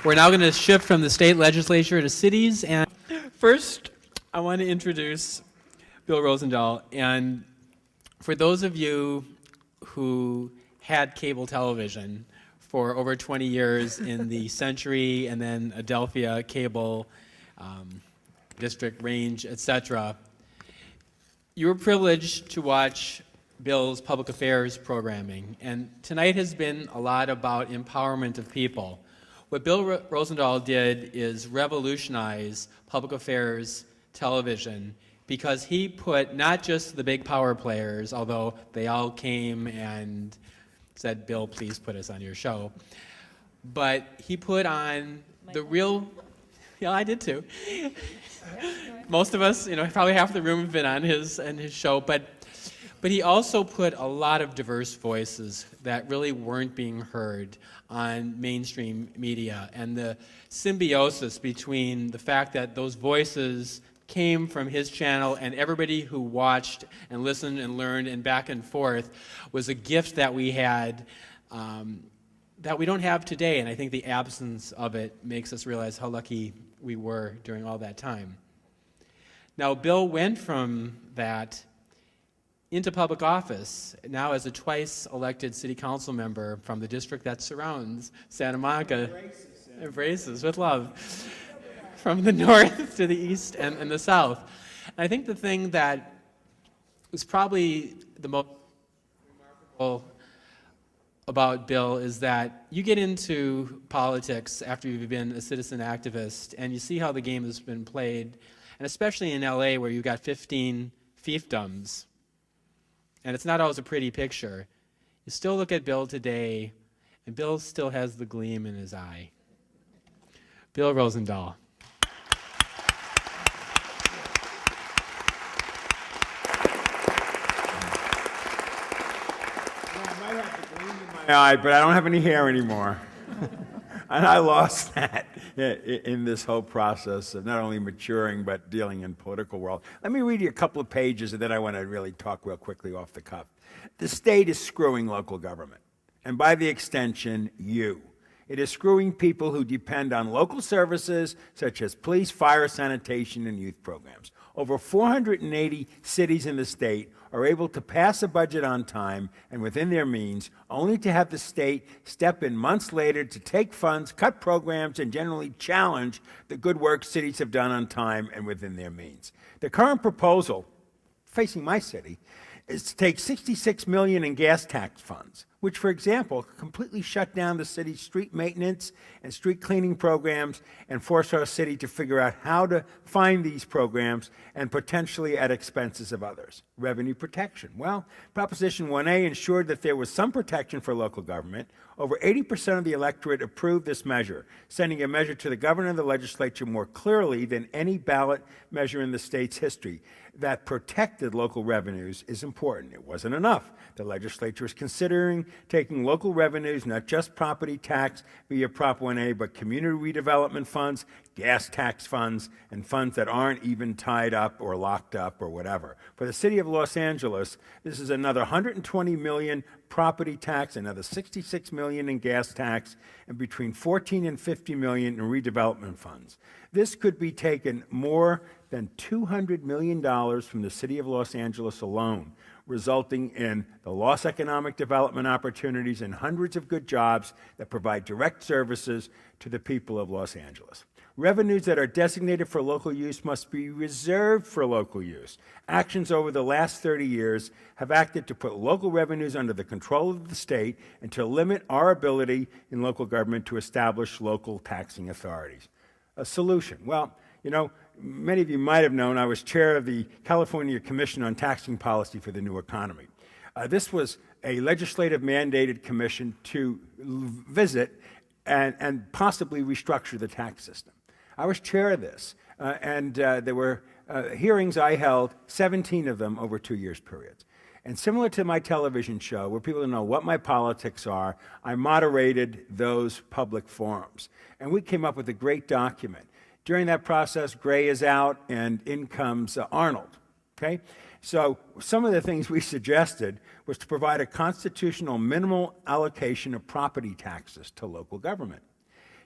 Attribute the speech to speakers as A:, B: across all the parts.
A: We're now going to shift from the state legislature to cities. And first, I want to introduce Bill Rosendahl. And for those of you who had cable television for over 20 years in the Century and then Adelphia cable district range, etc., you were privileged to watch Bill's public affairs programming. And tonight has been a lot about empowerment of people. What Bill Rosendahl did is revolutionize public affairs television because he put not just the big power players, although they all came and said, Bill, please put us on your show, but he put on the real, yeah, I did too. Most of us, probably half the room have been on his show, but he also put a lot of diverse voices that really weren't being heard on mainstream media, and the symbiosis between the fact that those voices came from his channel and everybody who watched and listened and learned and back and forth was a gift that we had that we don't have today, and I think the absence of it makes us realize how lucky we were during all that time. Now, Bill went from that into public office, now as a twice elected city council member from the district that surrounds Santa Monica, embraces with love, from the north to the east and the south. And I think the thing that was probably the most remarkable about Bill is that you get into politics after you've been a citizen activist and you see how the game has been played, and especially in LA where you've got 15 fiefdoms, and it's not always a pretty picture. You still look at Bill today, and Bill still has the gleam in his eye. Bill Rosendahl.
B: But I don't have any hair anymore. And I lost that in this whole process of not only maturing, but dealing in political world. Let me read you a couple of pages, and then I want to really talk real quickly off the cuff. The state is screwing local government, and by the extension, you. It is screwing people who depend on local services such as police, fire, sanitation, and youth programs. Over 480 cities in the state are able to pass a budget on time and within their means, only to have the state step in months later to take funds, cut programs, and generally challenge the good work cities have done on time and within their means. The current proposal, facing my city, is to take $66 million in gas tax funds, which, for example, completely shut down the city's street maintenance and street cleaning programs and force our city to figure out how to find these programs and potentially at expenses of others. Revenue protection. Well, Proposition 1A ensured that there was some protection for local government. Over 80% of the electorate approved this measure, sending a measure to the governor and the legislature more clearly than any ballot measure in the state's history that protected local revenues is important. It wasn't enough. The legislature is considering taking local revenues, not just property tax via Prop 1A, but community redevelopment funds, gas tax funds, and funds that aren't even tied up or locked up or whatever. For the city of Los Angeles, this is another $120 million property tax, another $66 million in gas tax, and between $14 and $50 million in redevelopment funds. This could be taken more than $200 million from the city of Los Angeles alone, resulting in the lost economic development opportunities and hundreds of good jobs that provide direct services to the people of Los Angeles. Revenues that are designated for local use must be reserved for local use. Actions over the last 30 years have acted to put local revenues under the control of the state and to limit our ability in local government to establish local taxing authorities. A solution. Well, many of you might have known I was chair of the California Commission on Taxing Policy for the New Economy. This was a legislative mandated commission to visit and possibly restructure the tax system. I was chair of this, and there were hearings I held, 17 of them over 2 years periods. And similar to my television show, where people don't know what my politics are, I moderated those public forums. And we came up with a great document. During that process, Gray is out, and in comes Arnold, okay? So some of the things we suggested was to provide a constitutional minimal allocation of property taxes to local government,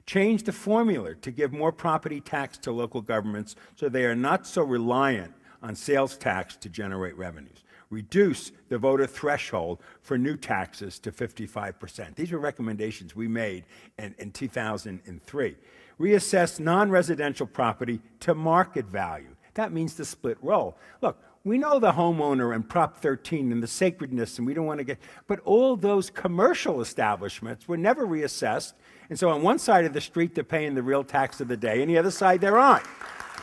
B: Change the formula to give more property tax to local governments so they are not so reliant on sales tax to generate revenues. Reduce the voter threshold for new taxes to 55%. These were recommendations we made in 2003. Reassess non-residential property to market value. That means the split roll. Look, we know the homeowner and Prop 13 and the sacredness, and we don't want to get, but all those commercial establishments were never reassessed. And so on one side of the street, they're paying the real tax of the day, and the other side, they're not.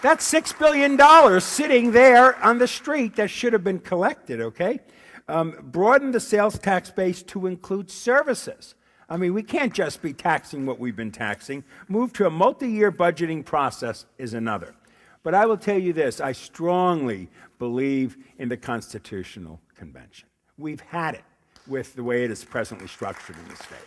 B: That's $6 billion sitting there on the street that should have been collected, okay? Broaden the sales tax base to include services. I mean, we can't just be taxing what we've been taxing. Move to a multi-year budgeting process is another. But I will tell you this, I strongly believe in the Constitutional Convention. We've had it with the way it is presently structured in the state.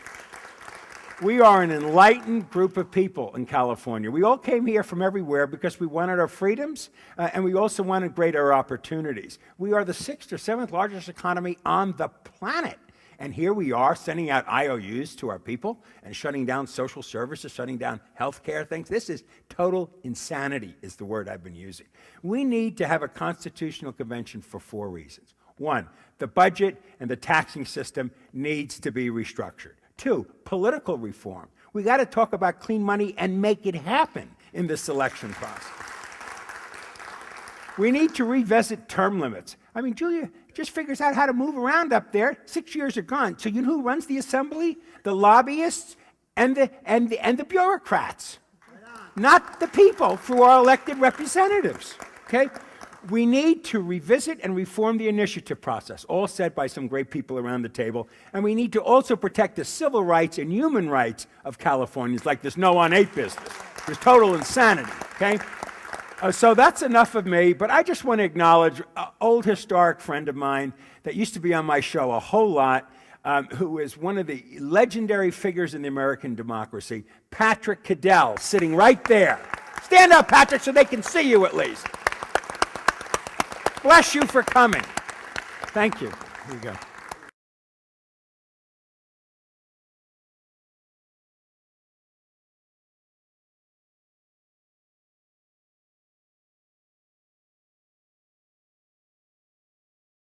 B: We are an enlightened group of people in California. We all came here from everywhere because we wanted our freedoms, and we also wanted greater opportunities. We are the 6th or 7th largest economy on the planet. And here we are sending out IOUs to our people and shutting down social services, shutting down healthcare things. This is total insanity is the word I've been using. We need to have a constitutional convention for 4 reasons. 1, the budget and the taxing system needs to be restructured. 2, political reform. We got to talk about clean money and make it happen in this election process. We need to revisit term limits. I mean, Julia just figures out how to move around up there. 6 years are gone. So you know who runs the assembly? The lobbyists and the bureaucrats. Not the people through our elected representatives. Okay? We need to revisit and reform the initiative process, all said by some great people around the table. And we need to also protect the civil rights and human rights of Californians, like this No on 8 business. There's total insanity, okay? So that's enough of me, but I just want to acknowledge an old historic friend of mine that used to be on my show a whole lot, who is one of the legendary figures in the American democracy, Patrick Cadell, sitting right there. Stand up, Patrick, so they can see you at least. Bless you for coming. Thank you. Here you go.